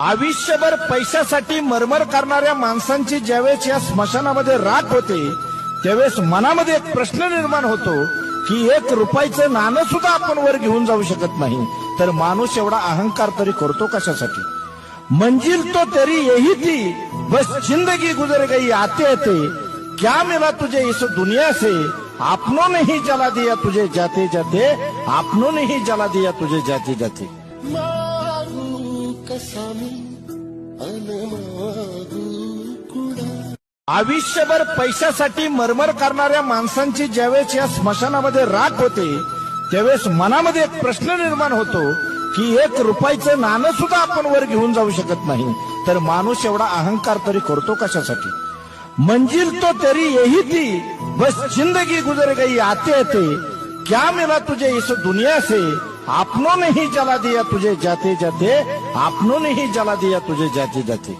आयुष्यभर पैशासाठी मरमर करणाऱ्या माणसांची ज्यावेळेस या स्मशानामध्ये राख होते त्यावेळेस मनामध्ये एक प्रश्न निर्माण होतो की 1 रुपयाचं नाणं सुद्धा आपण वर घेऊन जाऊ शकत नाही तर माणूस एवढा अहंकार तरी करतो कशासाठी। मंजिल तो तेरी यही थी बस जिंदगी गुजर गई आते आते क्या मिला तुझे इस दुनिया से अपनों ने ही जला दिया तुझे जाते जाते अपनों ने ही जला दिया तुझे जाते जाते। आयुष्यभर पैशासाठी मरमर करणाऱ्या माणसांची ज्यावेळेस या स्मशानामध्ये राख होते त्यावेळेस मनामध्ये एक प्रश्न निर्माण होतो की 1 रुपयाचं नाणं सुद्धा आपण वर घेऊन जाऊ शकत नाही तर माणूस एवढा अहंकार तरी करतो कशासाठी। मंजिल तो तेरी यही थी बस जिंदगी गुजर गई आते आते क्या मिला तुझे इस दुनिया से अपनों ने ही जला दिया तुझे जाते जाते अपनों ने ही जला दिया तुझे जाते जाते।